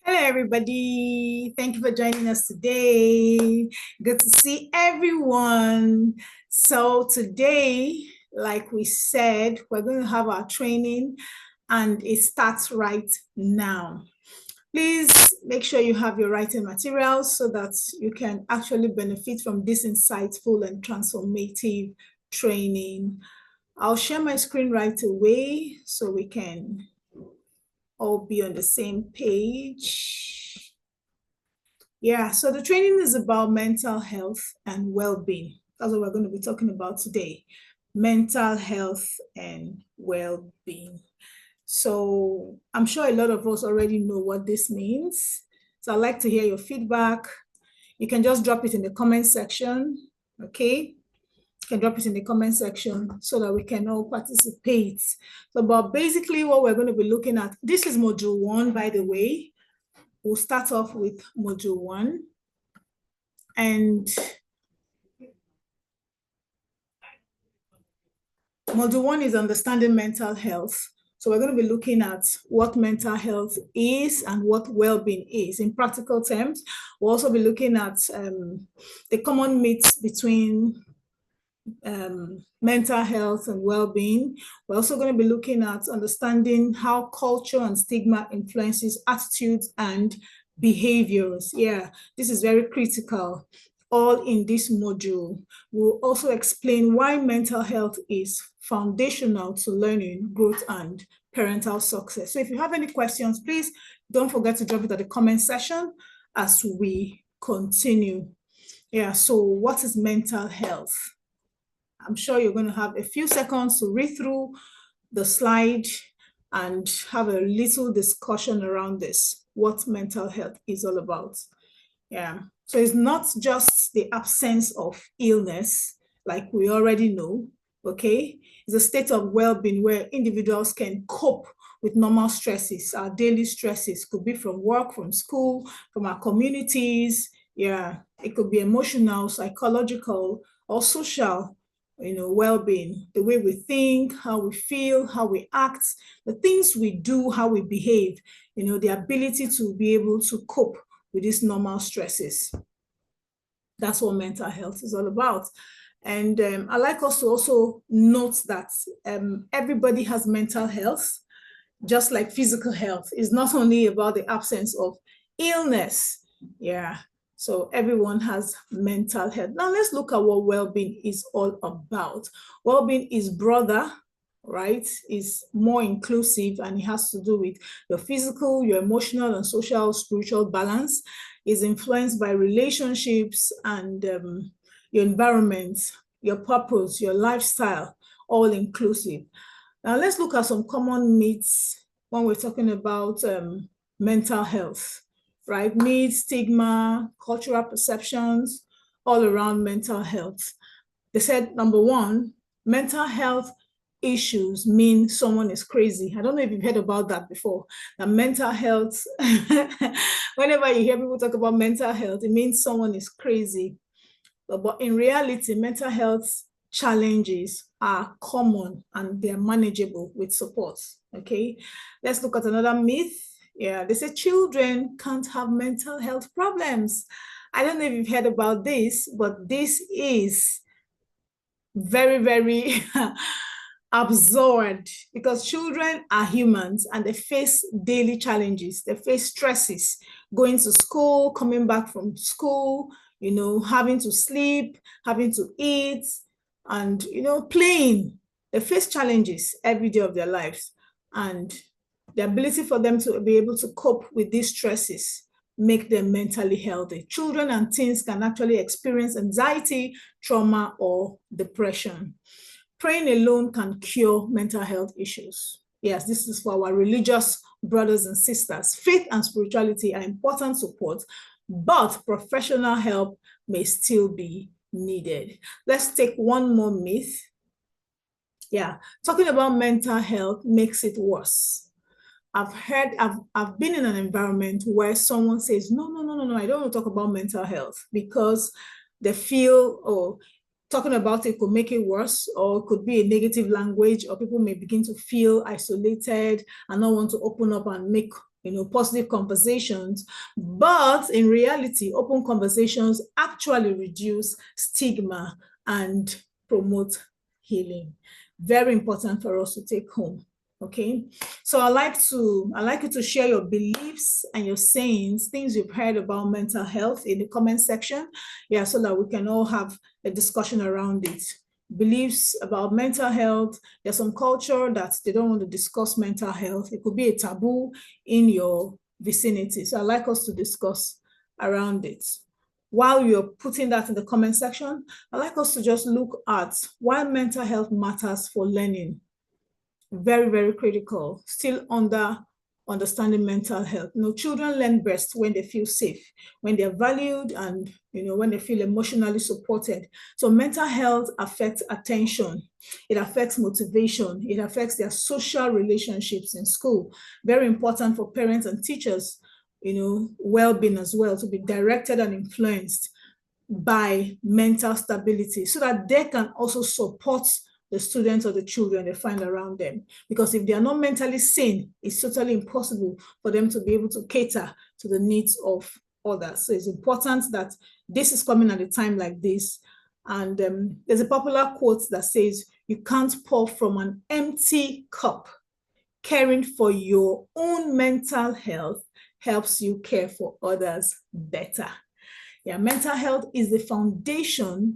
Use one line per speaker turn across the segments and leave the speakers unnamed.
Hello, everybody. Thank you for joining us today. Good to see everyone. So today, like we said, we're going to have our training and it starts right now. Please make sure you have your writing materials so that you can actually benefit from this insightful and transformative training. I'll share my screen right away so we can all be on the same page. Yeah, so the training is about mental health and well-being. That's what we're going to be talking about today. Mental health and well-being. So I'm sure a lot of us already know what this means. So I'd like to hear your feedback. You can just drop it in the comment section, okay? You can drop it in the comment section so that we can all participate. So, but basically what we're going to be looking at, this is module 1, by the way. We'll start off with module 1. And module 1 is understanding mental health. So we're going to be looking at what mental health is and what well-being is. In practical terms, we'll also be looking at the common myths between mental health and well-being. We're also going to be looking at understanding how culture and stigma influences attitudes and behaviors. Yeah, this is very critical, all in this module. We'll also explain why mental health is foundational to learning, growth, and parental success. So if you have any questions, please don't forget to drop it at the comment section as we continue. Yeah, so what is mental health? I'm sure you're going to have a few seconds to read through the slide and have a little discussion around this, what mental health is all about. Yeah, so it's not just the absence of illness, like we already know, okay? It's a state of well-being where individuals can cope with normal stresses. Our daily stresses could be from work, from school, from our communities. Yeah, it could be emotional, psychological, or social, well-being, the way we think, how we feel, how we act, the things we do, how we behave, the ability to be able to cope with these normal stresses. That's what mental health is all about. And I like us to also note that everybody has mental health, just like physical health. It's not only about the absence of illness. Yeah. So everyone has mental health. Now let's look at what well-being is all about. Well-being is broader, right? It's more inclusive, and it has to do with your physical, your emotional, and social, spiritual balance. It's influenced by relationships and your environment, your purpose, your lifestyle, all inclusive. Now let's look at some common myths when we're talking about mental health, right? Myths, stigma, cultural perceptions, all around mental health. They said, number one, mental health issues mean someone is crazy. I don't know if you've heard about that before. That mental health, whenever you hear people talk about mental health, it means someone is crazy. But in reality, mental health challenges are common and they're manageable with support. Okay, let's look at another myth. Yeah, they say children can't have mental health problems. I don't know if you've heard about this, but this is very, very absurd, because children are humans and they face daily challenges. They face stresses, going to school, coming back from school, having to sleep, having to eat, and, playing. They face challenges every day of their lives. And the ability for them to be able to cope with these stresses make them mentally healthy. Children and teens can actually experience anxiety, trauma, or depression. Praying alone can cure mental health issues. Yes, this is for our religious brothers and sisters. Faith and spirituality are important support, but professional help may still be needed. Let's take one more myth. Yeah, talking about mental health makes it worse. I've been in an environment where someone says, no, I don't want to talk about mental health, because they feel, oh, talking about it could make it worse, or it could be a negative language, or people may begin to feel isolated and not want to open up and make positive conversations. But in reality, open conversations actually reduce stigma and promote healing. Very important for us to take home. Okay, so I like you to share your beliefs and your sayings, things you've heard about mental health in the comment section. Yeah, so that we can all have a discussion around it. Beliefs about mental health. There's some culture that they don't want to discuss mental health. It could be a taboo in your vicinity. So I'd like us to discuss around it. While you're putting that in the comment section, I'd like us to just look at why mental health matters for learning. Very, very critical, still under understanding mental health. Children learn best when they feel safe, when they're valued, and when they feel emotionally supported. So mental health affects attention, it affects motivation, it affects their social relationships in school. Very important for parents and teachers, well-being as well, to be directed and influenced by mental stability so that they can also support the students or the children they find around them. Because if they are not mentally sane, it's totally impossible for them to be able to cater to the needs of others. So it's important that this is coming at a time like this. And there's a popular quote that says, "You can't pour from an empty cup." Caring for your own mental health helps you care for others better. Yeah, mental health is the foundational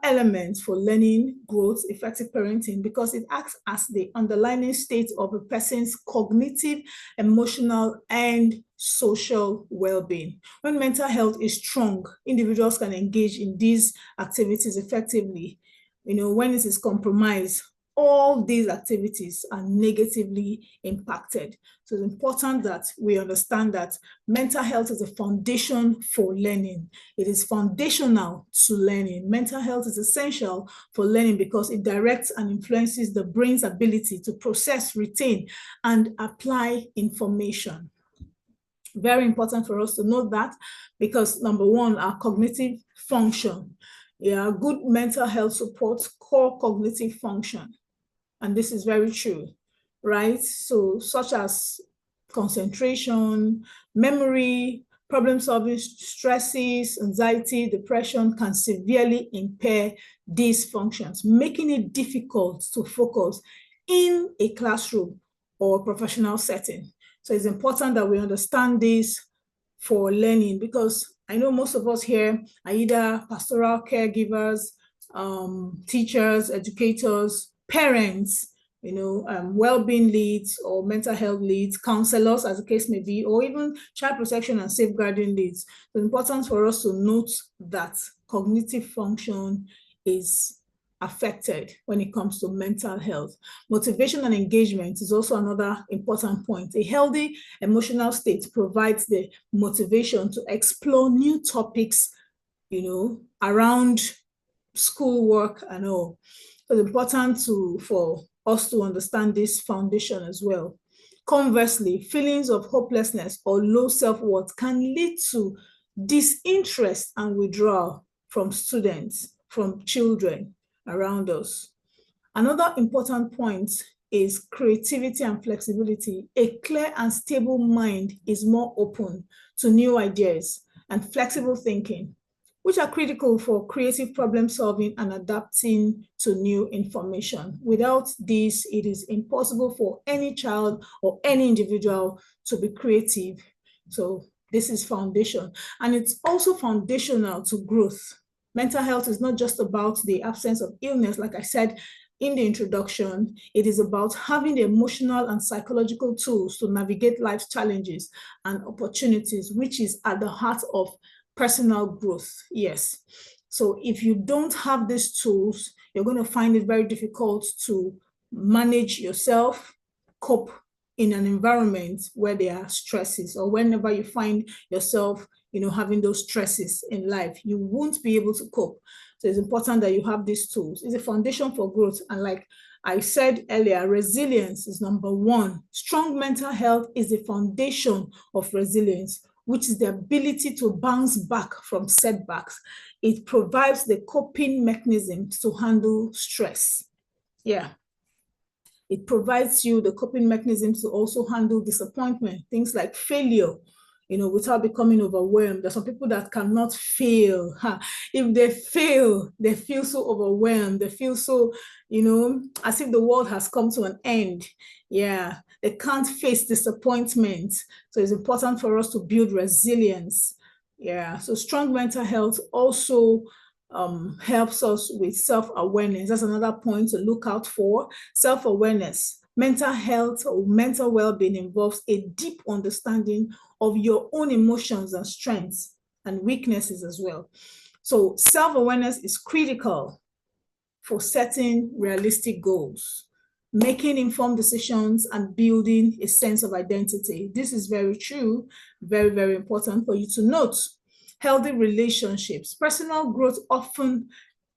element for learning, growth, effective parenting, because it acts as the underlying state of a person's cognitive, emotional, and social well-being. When mental health is strong, individuals can engage in these activities effectively. When it is compromised, all these activities are negatively impacted. So it's important that we understand that mental health is a foundation for learning. It is foundational to learning. Mental health is essential for learning because it directs and influences the brain's ability to process, retain, and apply information. Very important for us to note that, because number one, our cognitive function. Yeah, good mental health supports core cognitive function. And this is very true, right? So such as concentration, memory, problem solving, stresses, anxiety, depression can severely impair these functions, making it difficult to focus in a classroom or professional setting. So it's important that we understand this for learning, because I know most of us here are either pastoral caregivers, teachers, educators, parents, well-being leads or mental health leads, counselors, as the case may be, or even child protection and safeguarding leads. It's important for us to note that cognitive function is affected when it comes to mental health. Motivation and engagement is also another important point. A healthy emotional state provides the motivation to explore new topics, around schoolwork and all. It's important for us to understand this foundation as well. Conversely, feelings of hopelessness or low self-worth can lead to disinterest and withdrawal from students, from children around us. Another important point is creativity and flexibility. A clear and stable mind is more open to new ideas and flexible thinking, which are critical for creative problem solving and adapting to new information. Without this, it is impossible for any child or any individual to be creative. So this is foundation. And it's also foundational to growth. Mental health is not just about the absence of illness, like I said in the introduction. It is about having the emotional and psychological tools to navigate life's challenges and opportunities, which is at the heart of personal growth. Yes. So if you don't have these tools, you're going to find it very difficult to manage yourself, cope in an environment where there are stresses, or whenever you find yourself, having those stresses in life, you won't be able to cope. So it's important that you have these tools. It's a foundation for growth. And like I said earlier, resilience is number one. Strong mental health is the foundation of resilience, which is the ability to bounce back from setbacks. It provides the coping mechanisms to handle stress. Yeah. It provides you the coping mechanisms to also handle disappointment, things like failure, without becoming overwhelmed. There's some people that cannot fail. If they fail, they feel so overwhelmed. They feel so, as if the world has come to an end. Yeah, they can't face disappointment. So it's important for us to build resilience. Yeah, so strong mental health also helps us with self-awareness. That's another point to look out for. Self-awareness. Mental health or mental well-being involves a deep understanding of your own emotions and strengths and weaknesses as well. So self-awareness is critical for setting realistic goals, making informed decisions, and building a sense of identity. This is very true, very, very important for you to note. Healthy relationships. Personal growth often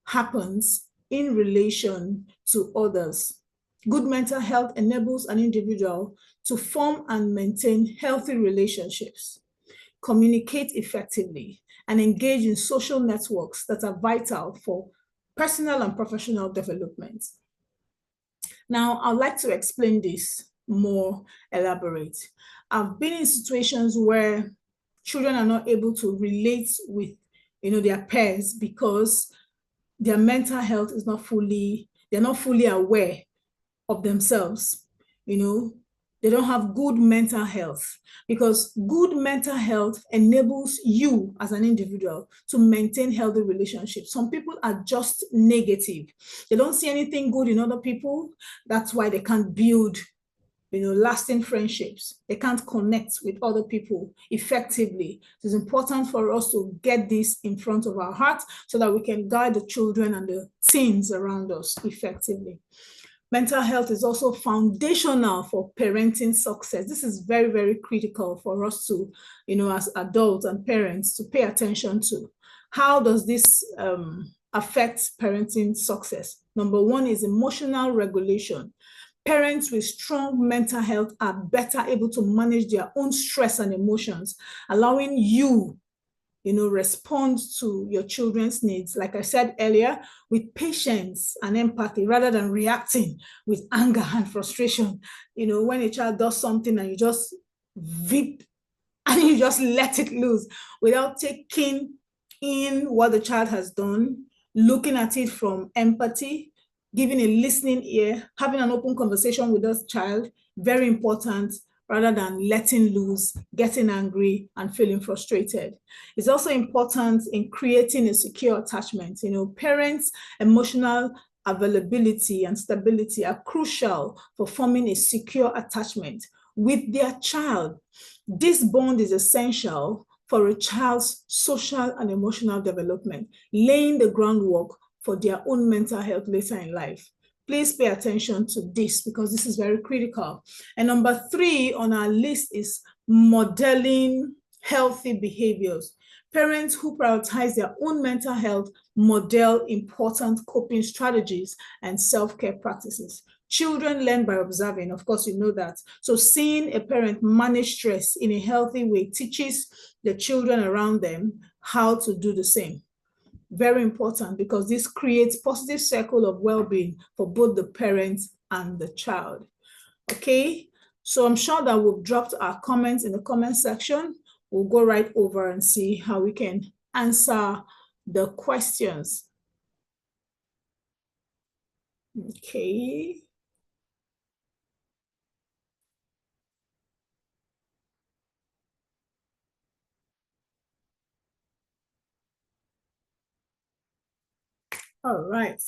happens in relation to others. Good mental health enables an individual to form and maintain healthy relationships, communicate effectively, and engage in social networks that are vital for personal and professional development. Now, I'd like to explain this more elaborate. I've been in situations where children are not able to relate with, their peers because their mental health is not fully, they're not fully aware of themselves. They don't have good mental health, because good mental health enables you as an individual to maintain healthy relationships. Some people are just negative. They don't see anything good in other people. That's why they can't build lasting friendships. They can't connect with other people effectively. It's important for us to get this in front of our hearts so that we can guide the children and the teens around us effectively. Mental health is also foundational for parenting success. This is very, very critical for us to, as adults and parents, to pay attention to. How does this affect parenting success? Number one is emotional regulation. Parents with strong mental health are better able to manage their own stress and emotions, allowing you respond to your children's needs, like I said earlier, with patience and empathy rather than reacting with anger and frustration. When a child does something and you just vip and you just let it loose without taking in what the child has done, looking at it from empathy, giving a listening ear, having an open conversation with that child, very important, rather than letting loose, getting angry, and feeling frustrated. It's also important in creating a secure attachment. Parents' emotional availability and stability are crucial for forming a secure attachment with their child. This bond is essential for a child's social and emotional development, laying the groundwork for their own mental health later in life. Please pay attention to this because this is very critical. And number 3 on our list is modeling healthy behaviors. Parents who prioritize their own mental health model important coping strategies and self-care practices. Children learn by observing, of course, you know that. So seeing a parent manage stress in a healthy way teaches the children around them how to do the same. Very important, because this creates positive circle of well-being for both the parents and the child. Okay, so I'm sure that we've dropped our comments in the comment section. We'll go right over and see how we can answer the questions. Okay. All right.